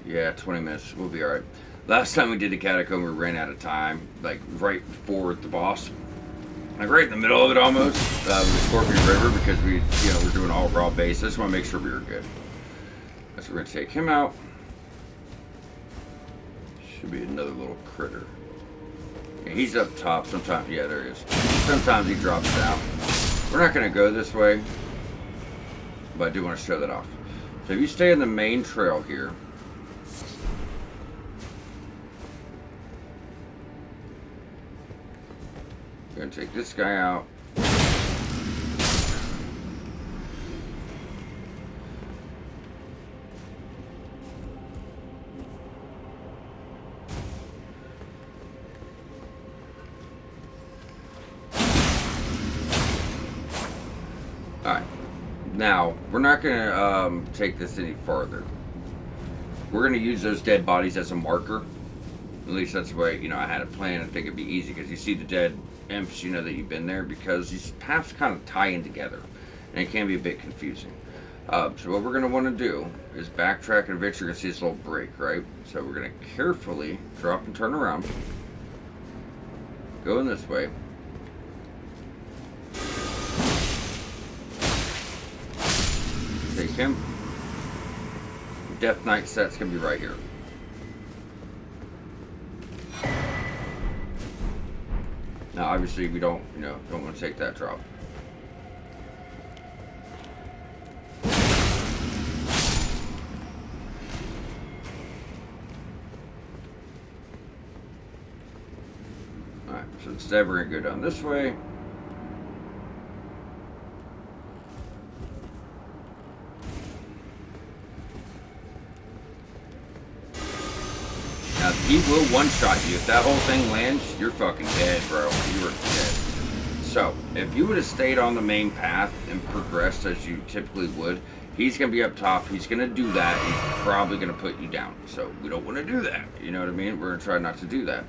Speaker 1: Yeah, 20 minutes. We'll be alright. Last time we did the catacomb, we ran out of time, like right before the boss. Like right in the middle of it almost, the Scorpion River, because we're doing all raw base. I just want to make sure we were good. So we're going to take him out. Should be another little critter. Yeah, he's up top. Sometimes, yeah, there he is. Sometimes he drops down. We're not going to go this way, but I do want to show that off. So if you stay in the main trail here, we're going to take this guy out. Alright. Now, we're not going to take this any farther. We're going to use those dead bodies as a marker. At least that's the way, you know, I had it planned. I think it'd be easy because you see the dead imps, you know that you've been there, because these paths kind of tie in together, and it can be a bit confusing. So what we're going to want to do is backtrack, and eventually you're going to see this little break, right? So we're going to carefully drop and turn around, go in this way, take him. Death Knight set's going to be right here. Now, obviously, we don't want to take that drop. Alright, so instead we're going to go down this way. Now, he will one-shot you. If that whole thing lands, you're fucking dead, bro. You are dead. So, if you would have stayed on the main path and progressed as you typically would, he's going to be up top. He's going to do that. He's probably going to put you down. So, we don't want to do that. You know what I mean? We're going to try not to do that.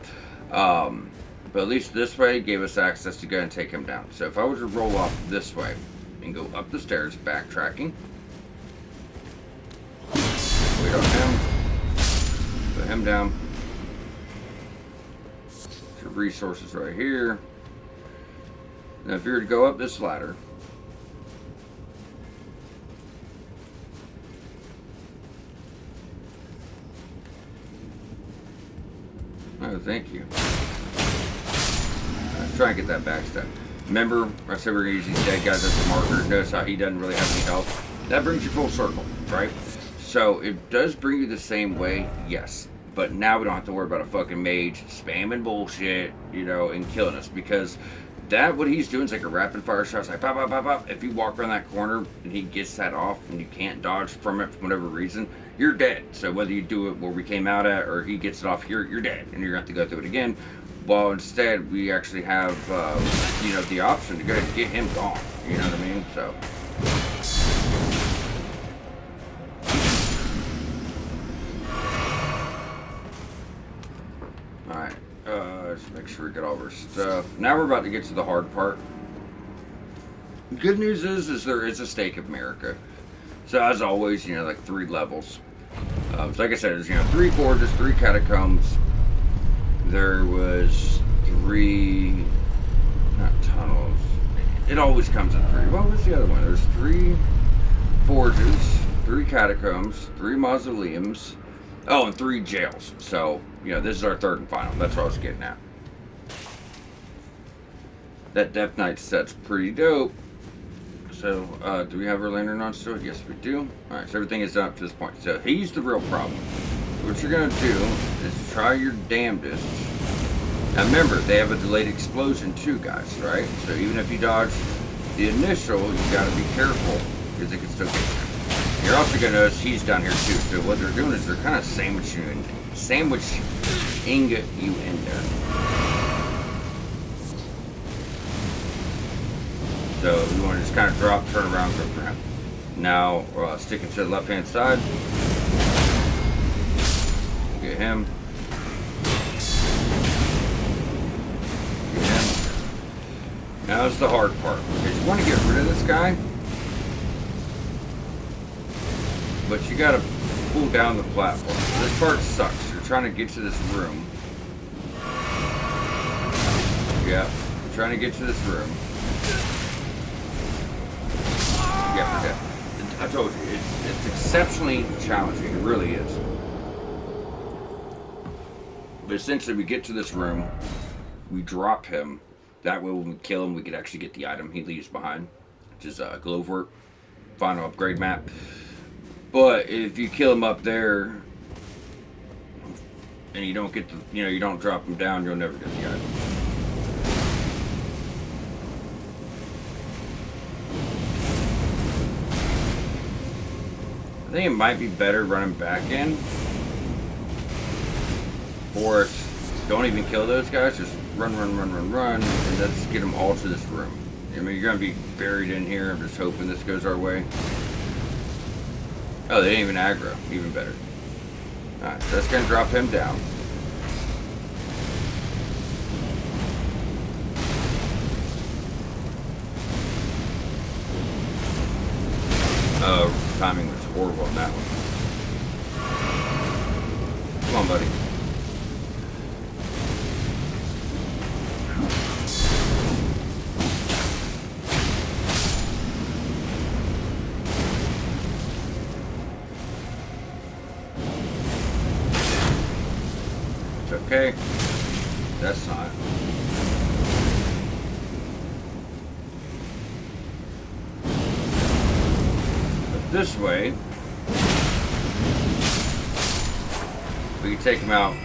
Speaker 1: But at least this way gave us access to go and take him down. So, if I were to roll off this way and go up the stairs, backtracking, wait on him, put him down. Your resources right here. Now, if you were to go up this ladder, oh, thank you. Let's try and get that backstab. Remember, I said we're going to use these dead guys as a marker. Notice how he doesn't really have any health. That brings you full circle, right? So, it does bring you the same way, yes. But now we don't have to worry about a fucking mage spamming bullshit, you know, and killing us. Because that, what he's doing is like a rapid fire shot. It's like, pop, pop, pop, pop. If you walk around that corner and he gets that off and you can't dodge from it for whatever reason, you're dead. So whether you do it where we came out at or he gets it off here, you're dead. And you're going to have to go through it again. While instead, we actually have, you know, the option to go ahead and get him gone. You know what I mean? So. Alright, let's make sure we get all of our stuff. Now we're about to get to the hard part. Good news is there is a Stake of America. So as always, you know, like 3 levels. So like I said, there's, you know, 3 forges, 3 catacombs. There was 3, not tunnels. It always comes in 3. What was the other one? There's 3 forges, 3 catacombs, 3 mausoleums. Oh, and 3 jails. So, you know, this is our 3rd and final. That's what I was getting at. That Death Knight set's pretty dope. So, do we have our lantern on still? Yes, we do. Alright, so everything is done up to this point. So, he's the real problem. What you're going to do is try your damnedest. Now, remember, they have a delayed explosion too, guys, right? So, even if you dodge the initial, you got to be careful, because it can still get you. You're also going to notice he's down here too. So, what they're doing is they're kind of sandwiching you in there. So you want to just kind of drop, turn around, go for him. Now, sticking to the left-hand side. Get him. Get him. Now's the hard part. Because you want to get rid of this guy. But you got to pull down the platform. This part sucks. You're trying to get to this room. Yeah, you're trying to get to this room. Yeah, okay. I told you, it's exceptionally challenging. It really is. But essentially, we get to this room, we drop him. That way, when we kill him, we can actually get the item he leaves behind, which is Glowwork, final upgrade map. But if you kill him up there, and you don't get the, you don't drop him down, you'll never get the item. I think it might be better running back in, or don't even kill those guys, just run, and let's get them all to this room. I mean, you're going to be buried in here. I'm just hoping this goes our way. Oh, they didn't even aggro. Even better. Alright, so that's going to drop him down. Timing was horrible on that one. Come on, buddy. It's okay. That's not. This way, we can take him out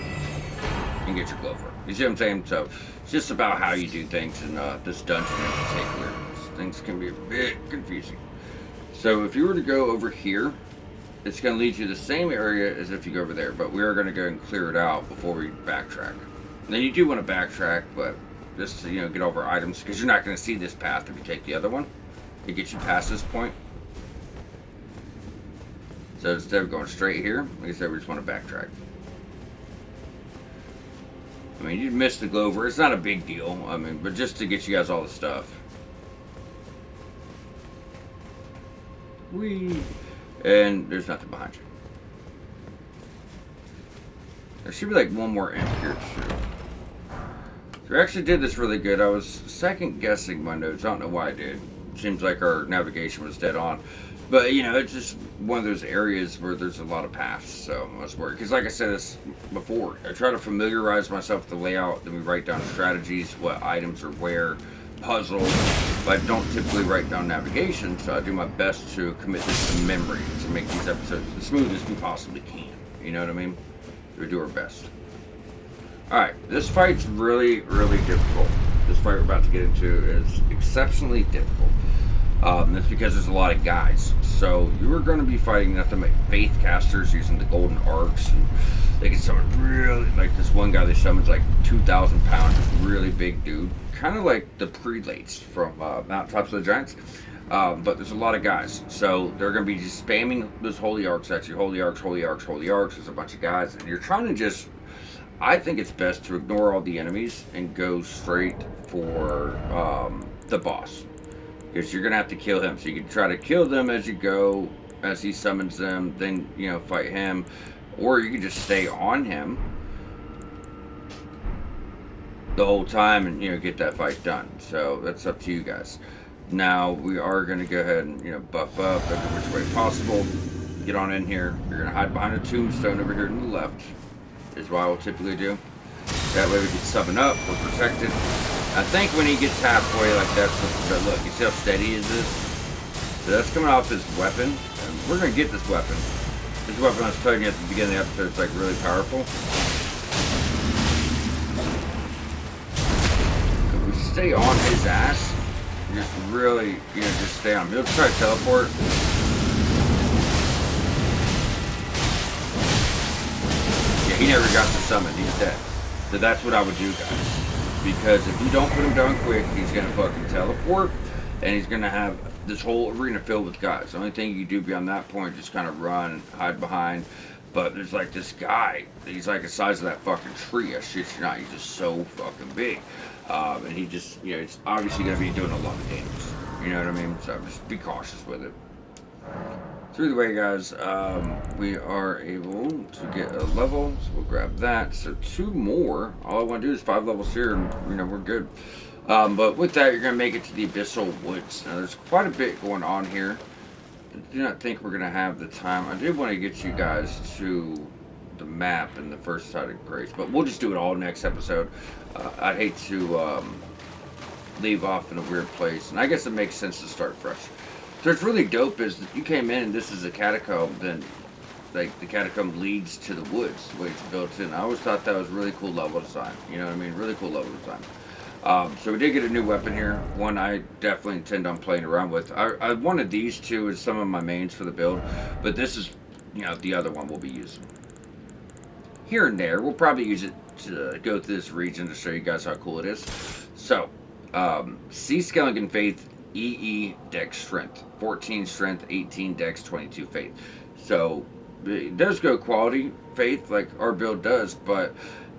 Speaker 1: and get your Glover. You see what I'm saying? So, it's just about how you do things in this dungeon in particular. Things can be a bit confusing. So, if you were to go over here, it's going to lead you to the same area as if you go over there, but we are going to go and clear it out before we backtrack. Now, you do want to backtrack, but just to, get over items, because you're not going to see this path if you take the other one. It gets you past this point. So instead of going straight here, like I said, we just want to backtrack. I mean, you missed the Glover. It's not a big deal. I mean, but just to get you guys all the stuff. And there's nothing behind you. There should be like one more imp here too. So we actually did this really good. I was second guessing my notes. I don't know why I did. Seems like our navigation was dead on. But, it's just one of those areas where there's a lot of paths, so I was worried. Because like I said this before, I try to familiarize myself with the layout, then we write down strategies, what items are where, puzzles. But I don't typically write down navigation, so I do my best to commit this to memory to make these episodes as smooth as we possibly can. You know what I mean? We do our best. Alright, this fight's really, really difficult. This fight we're about to get into is exceptionally difficult. That's because there's a lot of guys. So you are going to be fighting nothing but faith casters using the golden arcs. And they can summon really, like this one guy they summons like 2,000 pounds, really big dude. Kind of like the prelates from Mountaintops of the Giants. But there's a lot of guys. So they're going to be just spamming those holy arcs at you. Holy arcs, holy arcs, holy arcs. There's a bunch of guys. And you're trying to just... I think it's best to ignore all the enemies and go straight for the boss. Because you're going to have to kill him. So you can try to kill them as you go, as he summons them, then, fight him. Or you can just stay on him the whole time and, get that fight done. So that's up to you guys. Now, we are going to go ahead and, buff up every which way possible. Get on in here. You're going to hide behind a tombstone over here to the left. Is what I will typically do. That way we can summon up. We're protected. I think when he gets halfway like that, look, you see how steady is this? So that's coming off his weapon, and we're gonna get this weapon. This weapon I was telling you at the beginning of the episode is like really powerful. If we stay on his ass, just really, just stay on him. He'll try to teleport. Yeah, he never got to summon. He's dead. So that's what I would do, guys. Because if you don't put him down quick, he's gonna fucking teleport, and he's gonna have this whole arena filled with guys. The only thing you do beyond that point is just kind of run, hide behind. But there's like this guy, he's like the size of that fucking tree. I shit you not, he's just so fucking big. And he just, it's obviously going to be doing a lot of damage. You know what I mean? So just be cautious with it. Through the way, guys, we are able to get a level. So we'll grab that. So 2 more. All I want to do is 5 levels here, and, we're good. But with that, you're going to make it to the Abyssal Woods. Now, there's quite a bit going on here. I do not think we're going to have the time. I did want to get you guys to the map and the first side of Grace, but we'll just do it all next episode. I'd hate to leave off in a weird place, and I guess it makes sense to start fresh. So it's really dope is that you came in and this is a catacomb, then like the catacomb leads to the woods, the way it's built in. I always thought that was really cool level design. You know what I mean? Really cool level design. So we did get a new weapon here. One I definitely intend on playing around with. I wanted these two as some of my mains for the build, but this is, the other one we'll be using. Here and there, we'll probably use it to go through this region to show you guys how cool it is. So, C scaling in faith, EE dex strength, 14 strength, 18 dex, 22 faith. So it does go quality faith like our build does, but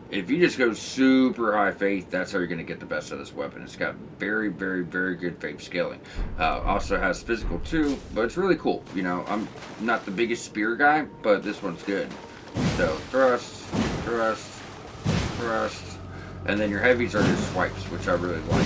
Speaker 1: if you just go super high faith, that's how you're going to get the best of this weapon. It's got very, very, very good faith scaling. Also has physical too, but it's really cool. I'm not the biggest spear guy, but this one's good. So thrust, thrust, thrust, and then your heavies are just swipes, which I really like.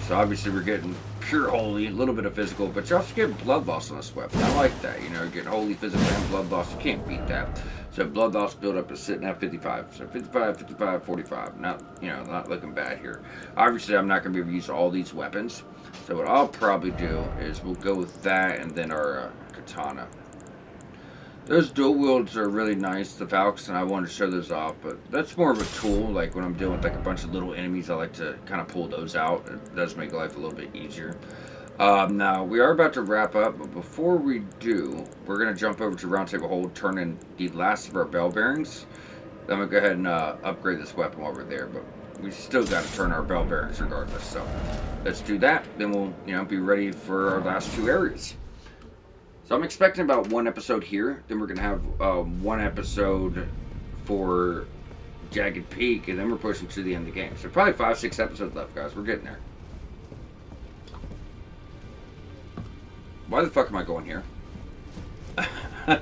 Speaker 1: So obviously we're getting pure holy, a little bit of physical, but you also get blood loss on this weapon. I like that. You're getting holy, physical, and blood loss. You can't beat that. So blood loss build-up is sitting at 55. So 55, 55, 45. Not looking bad here. Obviously, I'm not going to be able to use all these weapons. So what I'll probably do is we'll go with that and then our katana. Those dual wields are really nice, the Falcons, and I wanted to show those off, but that's more of a tool. Like when I'm dealing with like a bunch of little enemies, I like to kind of pull those out. It does make life a little bit easier. Now, we are about to wrap up, but before we do, we're going to jump over to Round Table Hold, turn in the last of our bell bearings. Then we'll go ahead and upgrade this weapon while we're there, but we still got to turn our bell bearings regardless. So let's do that. Then we'll be ready for our last 2 areas. So I'm expecting about 1 episode here. Then we're going to have 1 episode for Jagged Peak, and then we're pushing to the end of the game. So probably 5, 6 episodes left, guys. We're getting there. Why the fuck am I going here? I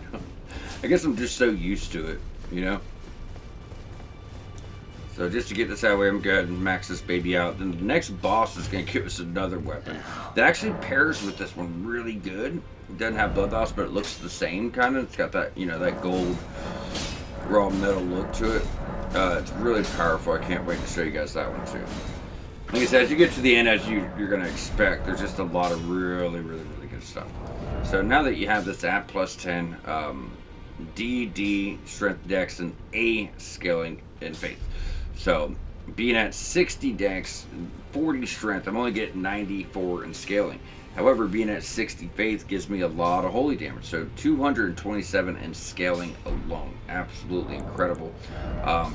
Speaker 1: guess I'm just so used to it, So just to get this out of the way, I'm going to max this baby out. Then the next boss is going to give us another weapon that actually pairs with this one really good. It doesn't have blood loss, but it looks the same kind of. It's got that, that gold raw metal look to it. It's really powerful. I can't wait to show you guys that one too. Like I said, as you get to the end, as you're going to expect, there's just a lot of really, really, really good stuff. So now that you have this at plus 10, D, strength, dex, and A scaling in faith. So being at 60 dex, 40 strength, I'm only getting 94 in scaling. However, being at 60 faith gives me a lot of holy damage. So 227 in scaling alone. Absolutely incredible.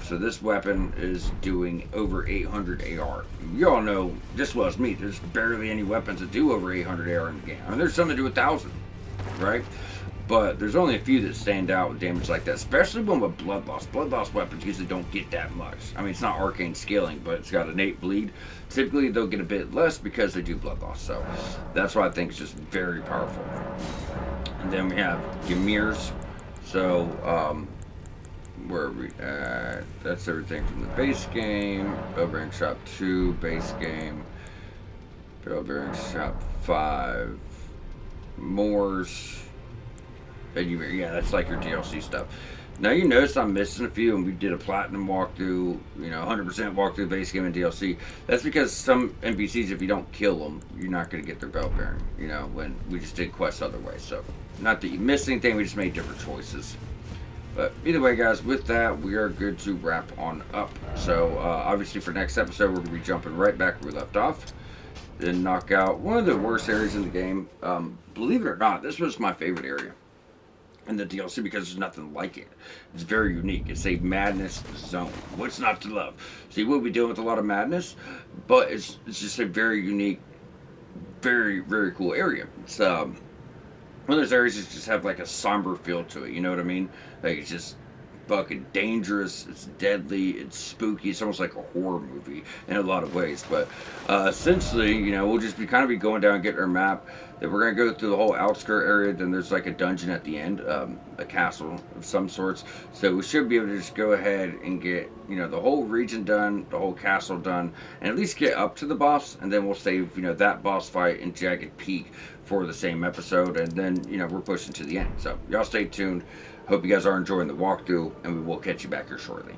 Speaker 1: So this weapon is doing over 800 AR. You all know, just as well as me, there's barely any weapons that do over 800 AR in the game. I mean, there's some that do 1,000, right? But there's only a few that stand out with damage like that, especially one with blood loss. Blood loss weapons usually don't get that much. I mean, it's not arcane scaling, but it's got innate bleed. Typically, they'll get a bit less because they do blood loss. So that's why I think it's just very powerful. And then we have Ymir's. So, where are we at? That's everything from the base game. Bell Bearing Shop 2, base game. Bell Bearing Shop 5. Moore's. Yeah, that's like your DLC stuff. Now you notice I'm missing a few, and we did a platinum walkthrough, 100% walkthrough base game and DLC. That's because some NPCs, if you don't kill them, you're not going to get their belt bearing. When we just did quests other ways. So, not that you missed anything, we just made different choices. But either way, guys, with that, we are good to wrap on up. So, obviously, for next episode, we're going to be jumping right back where we left off. Then knock out one of the worst areas in the game. Believe it or not, this was my favorite area in the DLC because there's nothing like it. It's very unique. It's a madness zone. What's not to love? See, we'll be dealing with a lot of madness, but it's just a very unique, very very cool area. It's one of those areas that just have like a somber feel to it. You know what I mean? Like it's just fucking dangerous. It's deadly. It's spooky. It's almost like a horror movie in a lot of ways. But essentially, we'll just be kind of be going down, getting our map. Then we're gonna go through the whole outskirt area. Then there's like a dungeon at the end, a castle of some sorts. So we should be able to just go ahead and get the whole region done, the whole castle done, and at least get up to the boss. And then we'll save that boss fight in Jagged Peak for the same episode. And then we're pushing to the end. So y'all stay tuned. Hope you guys are enjoying the walkthrough, and we will catch you back here shortly.